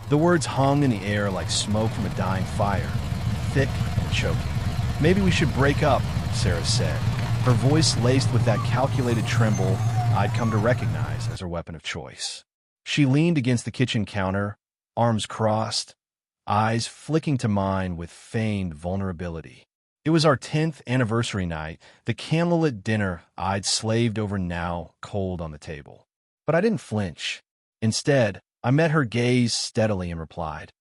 The words hung in the air like smoke from a dying fire, thick and choking. "Maybe we should break up," Sarah said, her voice laced with that calculated tremble I'd come to recognize as her weapon of choice. She leaned against the kitchen counter, arms crossed, eyes flicking to mine with feigned vulnerability. It was our 10th anniversary night, the candlelit dinner I'd slaved over now cold on the table. But I didn't flinch. Instead, I met her gaze steadily and replied,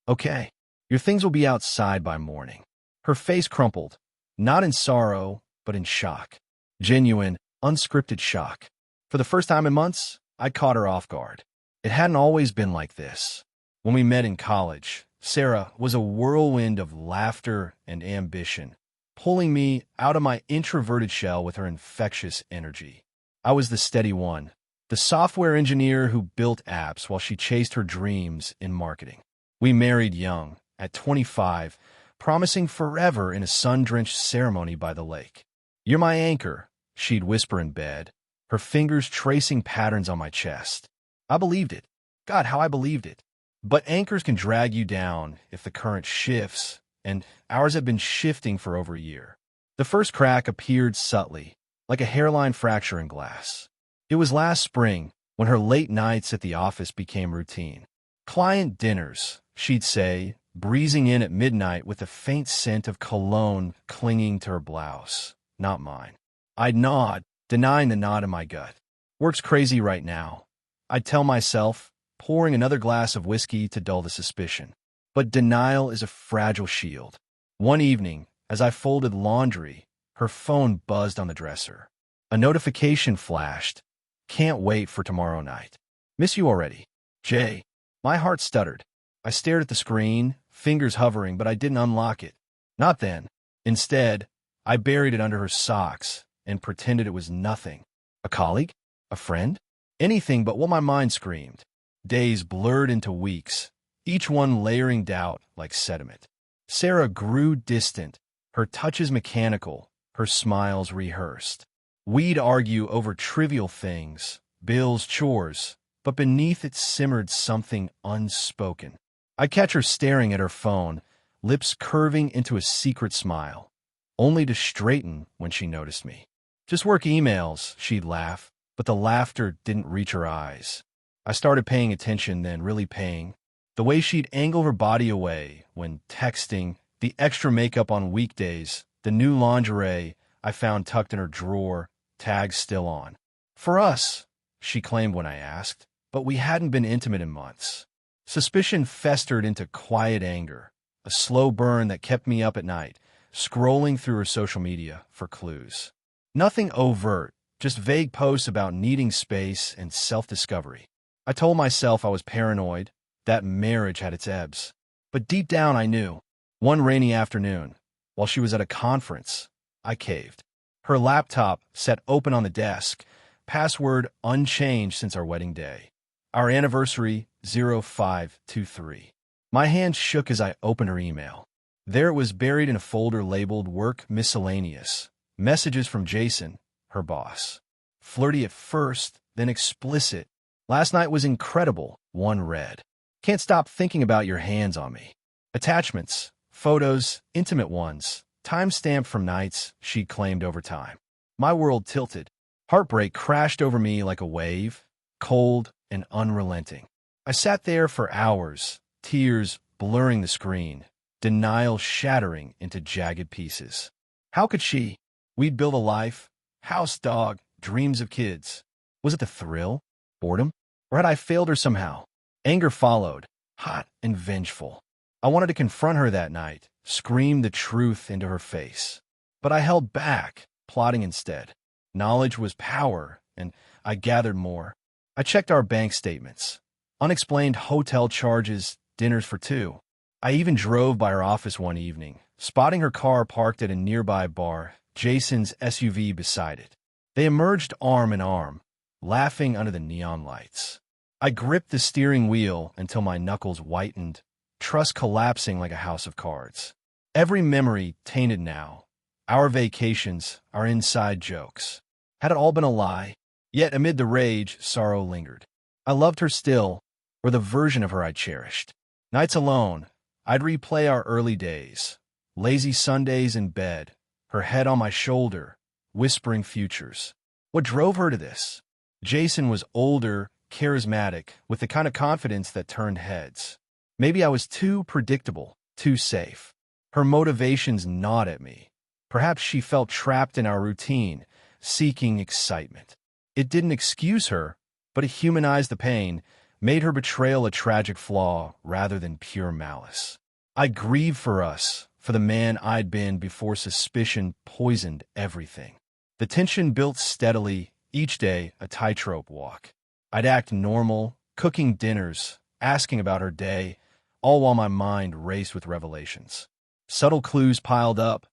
"Okay, your things will be outside by morning." Her face crumpled, not in sorrow, but in shock. Genuine, unscripted shock. For the first time in months, I caught her off guard. It hadn't always been like this. When we met in college, Sarah was a whirlwind of laughter and ambition, pulling me out of my introverted shell with her infectious energy. I was the steady one, the software engineer who built apps while she chased her dreams in marketing. We married young, at 25, promising forever in a sun-drenched ceremony by the lake. "You're my anchor," she'd whisper in bed, her fingers tracing patterns on my chest. I believed it. God, how I believed it. But anchors can drag you down if the current shifts, and ours had been shifting for over a year. The first crack appeared subtly, like a hairline fracture in glass. It was last spring, when her late nights at the office became routine. "Client dinners," she'd say, breezing in at midnight with a faint scent of cologne clinging to her blouse. Not mine. I'd nod, denying the knot in my gut. "Work's crazy right now," I'd tell myself, pouring another glass of whiskey to dull the suspicion. But denial is a fragile shield. One evening, as I folded laundry, her phone buzzed on the dresser. A notification flashed. "Can't wait for tomorrow night. Miss you already. Jay." My heart stuttered. I stared at the screen, fingers hovering, but I didn't unlock it. Not then. Instead, I buried it under her socks and pretended it was nothing. A colleague? A friend? Anything but what my mind screamed. Days blurred into weeks, each one layering doubt like sediment. Sarah grew distant, her touches mechanical, her smiles rehearsed. We'd argue over trivial things, bills, chores, but beneath it simmered something unspoken. I'd catch her staring at her phone, lips curving into a secret smile, only to straighten when she noticed me. "Just work emails," she'd laugh, but the laughter didn't reach her eyes. I started paying attention then, really paying. The way she'd angle her body away when texting, the extra makeup on weekdays, the new lingerie I found tucked in her drawer, tags still on. "For us," she claimed when I asked, but we hadn't been intimate in months. Suspicion festered into quiet anger, a slow burn that kept me up at night, scrolling through her social media for clues. Nothing overt, just vague posts about needing space and self-discovery. I told myself I was paranoid, that marriage had its ebbs. But deep down I knew. One rainy afternoon, while she was at a conference, I caved. Her laptop sat open on the desk, password unchanged since our wedding day. Our anniversary, 0523. My hand shook as I opened her email. There it was, buried in a folder labeled Work Miscellaneous. Messages from Jason, her boss. Flirty at first, then explicit. "Last night was incredible," one read. "Can't stop thinking about your hands on me." Attachments, photos, intimate ones, time-stamped from nights she'd claimed over time. My world tilted. Heartbreak crashed over me like a wave, cold and unrelenting. I sat there for hours, tears blurring the screen, denial shattering into jagged pieces. How could she? We'd built a life, house, dog, dreams of kids. Was it the thrill? Boredom? Or had I failed her somehow? Anger followed, hot and vengeful. I wanted to confront her that night, scream the truth into her face. But I held back, plotting instead. Knowledge was power, and I gathered more. I checked our bank statements. Unexplained hotel charges, dinners for two. I even drove by her office one evening, spotting her car parked at a nearby bar, Jason's SUV beside it. They emerged arm in arm, laughing under the neon lights. I gripped the steering wheel until my knuckles whitened, trust collapsing like a house of cards. Every memory tainted now. Our vacations, our inside jokes. Had it all been a lie? Yet amid the rage, sorrow lingered. I loved her still, or the version of her I cherished. Nights alone, I'd replay our early days, lazy Sundays in bed, her head on my shoulder, whispering futures. What drove her to this? Jason was older, charismatic, with the kind of confidence that turned heads. Maybe I was too predictable, too safe. Her motivations gnawed at me. Perhaps she felt trapped in our routine, seeking excitement. It didn't excuse her, but it humanized the pain, made her betrayal a tragic flaw rather than pure malice. I grieved for us, for the man I'd been before suspicion poisoned everything. The tension built steadily, each day a tightrope walk. I'd act normal, cooking dinners, asking about her day, all while my mind raced with revelations. Subtle clues piled up,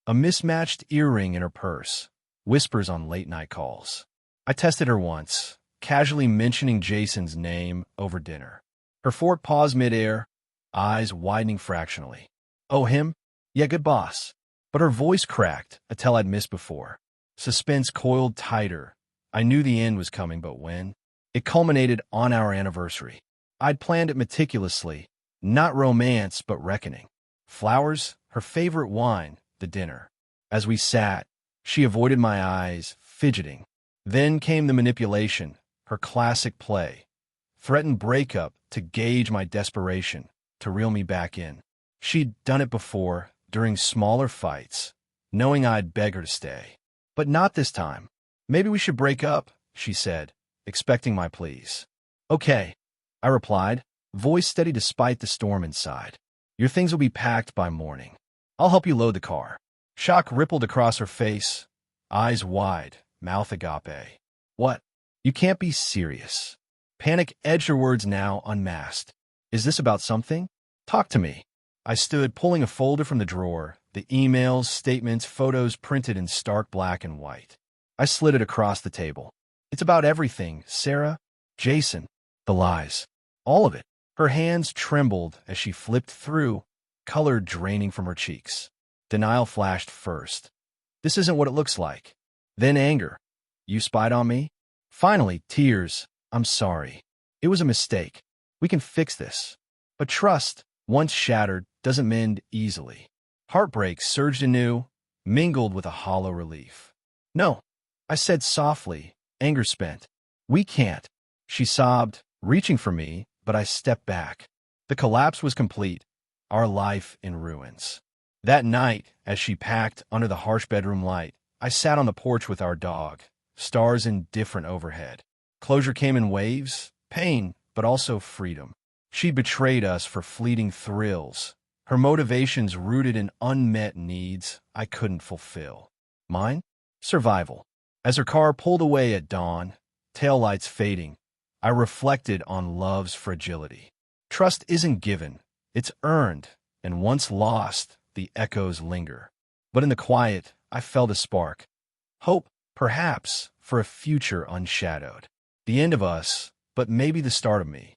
a mismatched earring in her purse, whispers on late-night calls. I tested her once, casually mentioning Jason's name over dinner. Her fork paused midair, eyes widening fractionally. Oh, him? Yeah, good boss. But her voice cracked, a tell I'd missed before. Suspense coiled tighter. I knew the end was coming, but when? It culminated on our anniversary. I'd planned it meticulously, not romance, but reckoning. Flowers, her favorite wine, the dinner. As we sat, she avoided my eyes, fidgeting. Then came the manipulation, her classic play. Threatened breakup to gauge my desperation, to reel me back in. She'd done it before, during smaller fights, knowing I'd beg her to stay. But not this time. Maybe we should break up, she said, expecting my pleas. Okay, I replied, voice steady despite the storm inside. Your things will be packed by morning. I'll help you load the car. Shock rippled across her face, eyes wide, mouth agape. What? You can't be serious. Panic edged her words now unmasked. Is this about something? Talk to me. I stood, pulling a folder from the drawer, the emails, statements, photos printed in stark black and white. I slid it across the table. It's about everything, Sarah, Jason, the lies. All of it. Her hands trembled as she flipped through, color draining from her cheeks. Denial flashed first. This isn't what it looks like. Then anger. You spied on me? Finally, tears. I'm sorry. It was a mistake. We can fix this. But trust, once shattered, doesn't mend easily. Heartbreak surged anew, mingled with a hollow relief. No, I said softly, anger spent. We can't. She sobbed, reaching for me, but I stepped back. The collapse was complete, our life in ruins. That night, as she packed under the harsh bedroom light, I sat on the porch with our dog, stars indifferent overhead. Closure came in waves, pain, but also freedom. She betrayed us for fleeting thrills, her motivations rooted in unmet needs I couldn't fulfill. Mine? Survival. As her car pulled away at dawn, taillights fading, I reflected on love's fragility. Trust isn't given, it's earned, and once lost, the echoes linger. But in the quiet, I felt a spark. Hope, perhaps, for a future unshadowed. The end of us, but maybe the start of me.